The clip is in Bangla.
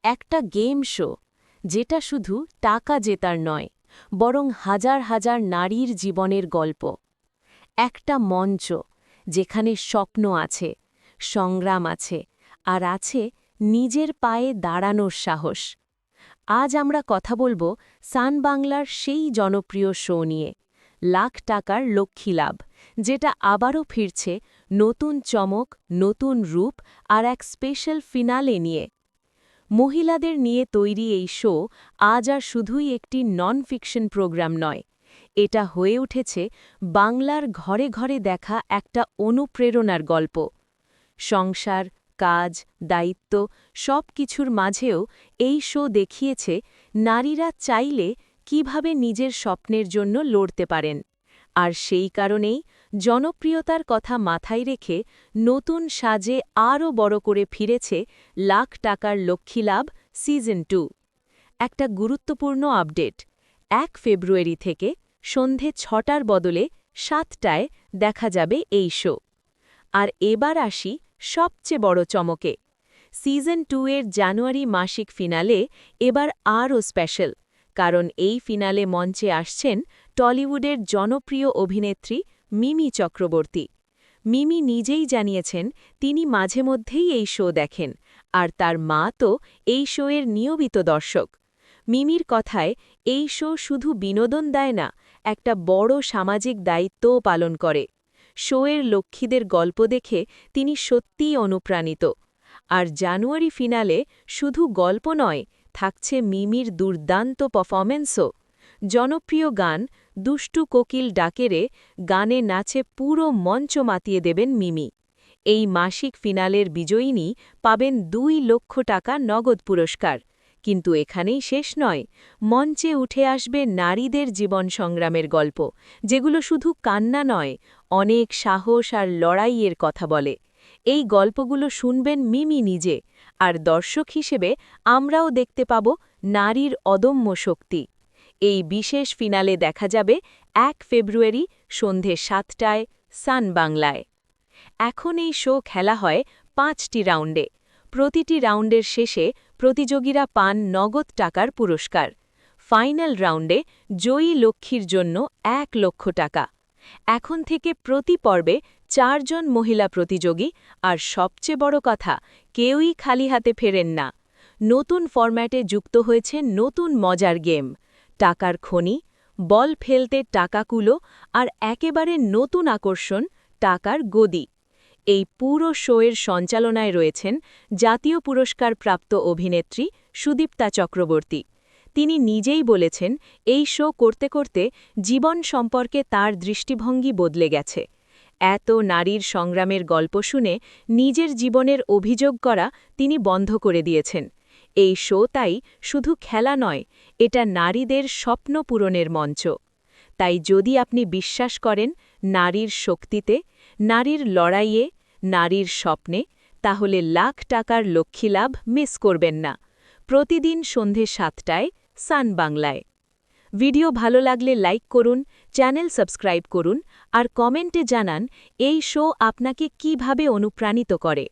একটা গেম শো যেটা শুধু টাকা জেতার নয়, বরং হাজার হাজার নারীর জীবনের গল্প। একটা মঞ্চ যেখানে স্বপ্ন আছে, সংগ্রাম আছে, আর আছে নিজের পায়ে দাঁড়ানোর সাহস। আজ আমরা কথা বলবো সান বাংলার সেই জনপ্রিয় শো নিয়ে, লাখ টাকার লক্ষ্মী লাভ, যেটা আবারও ফিরছে নতুন চমক, নতুন রূপ আর এক স্পেশাল ফিনালে নিয়ে। মহিলাদের নিয়ে তৈরি এই শো আজ আর শুধুই একটি নন ফিকশন প্রোগ্রাম নয়, এটা হয়ে উঠেছে বাংলার ঘরে ঘরে দেখা একটা অনুপ্রেরণার গল্প। সংসার, কাজ, দায়িত্ব সব কিছুর মাঝেও এই শো দেখিয়েছে নারীরা চাইলে কিভাবে নিজের স্বপ্নের জন্য লড়তে পারেন। আর সেই কারণেই জনপ্রিয়তার কথা মাথায় রেখে নতুন সাজে আরও বড় করে ফিরেছে লাখ টাকার লক্ষ্মী লাভ সিজন 2। একটা গুরুত্বপূর্ণ আপডেট, 1 ফেব্রুয়ারি থেকে সন্ধে 6টার বদলে 7টায় দেখা যাবে এই শো। আর এবার আসি সবচেয়ে বড় চমকে। সিজন 2 এর জানুয়ারি মাসিক ফিনালে এবার আরও স্পেশাল, কারণ এই ফিনালে মঞ্চে আসছেন টলিউডের জনপ্রিয় অভিনেত্রী মিমি চক্রবর্তী। মিমি নিজেই জানিয়েছেন তিনি মাঝে মধ্যেই এই শো দেখেন, আর তার মা তো এই শোয়ের নিয়মিত দর্শক। মিমির কথায় এই শো শুধু বিনোদন দেয় না, একটা বড় সামাজিক দায়িত্বও পালন করে। শোয়ের লক্ষ্মীদের গল্প দেখে তিনি সত্যিই অনুপ্রাণিত। আর জানুয়ারি ফিনালে শুধু গল্প নয়, থাকছে মিমির দুর্দান্ত পারফরম্যান্সও। জনপ্রিয় গান দুষ্টু কোকিল ডাকেরে গানে নাচে পুরো মঞ্চ মাতিয়ে দেবেন মিমি। এই মাসিক ফিনালের বিজয়িনী পাবেন 2 লক্ষ টাকা নগদ পুরস্কার। কিন্তু এখানেই শেষ নয়, মঞ্চে উঠে আসবে নারীদের জীবন সংগ্রামের গল্প, যেগুলো শুধু কান্না নয়, অনেক সাহস আর লড়াইয়ের কথা বলে। এই গল্পগুলো শুনবেন মিমি নিজে, আর দর্শক হিসেবে আমরাও দেখতে পাব নারীর অদম্য শক্তি। এই বিশেষ ফিনালে দেখা যাবে 1 ফেব্রুয়ারি সন্ধে 7টায় সান বাংলায়। এখন এই শো খেলা হয় 5টি রাউন্ডে। প্রতিটি রাউন্ডের শেষে প্রতিযোগীরা পান নগদ টাকার পুরস্কার। ফাইনাল রাউন্ডে জয়ী লক্ষ্মীর জন্য 1 লক্ষ টাকা। এখন থেকে প্রতি পর্বে 4 জন মহিলা প্রতিযোগী, আর সবচেয়ে বড় কথা, কেউই খালি হাতে ফেরেন না। নতুন ফরম্যাটে যুক্ত হয়েছে নতুন মজার গেম, টাকার খনি, বল ফেলতে টাকাকুলো, আর একেবারে নতুন আকর্ষণ, টাকার গদি। এই পুরো শোয়ের সঞ্চালনায় রয়েছেন জাতীয় পুরস্কারপ্রাপ্ত অভিনেত্রী সুদীপ্তা চক্রবর্তী। তিনি নিজেই বলেছেন এই শো করতে করতে জীবন সম্পর্কে তার দৃষ্টিভঙ্গি বদলে গেছে। এত নারীর সংগ্রামের গল্প শুনে নিজের জীবনের অভিযোগ করা তিনি বন্ধ করে দিয়েছেন। এই শো তাই শুধু খেলা নয়, এটা নারীদের স্বপ্ন পূরণের মঞ্চ। তাই যদি আপনি বিশ্বাস করেন নারীর শক্তিতে, নারীর লড়াইয়ে, নারীর স্বপ্নে, তাহলে লাখ টাকার লক্ষ্মী লাভ মিস করবেন না। প্রতিদিন সন্ধে 7টায় সান বাংলায়। ভিডিও ভালো লাগলে লাইক করুন, চ্যানেল সাবস্ক্রাইব করুন, আর কমেন্টে জানান এই শো আপনাকে কিভাবে অনুপ্রাণিত করে।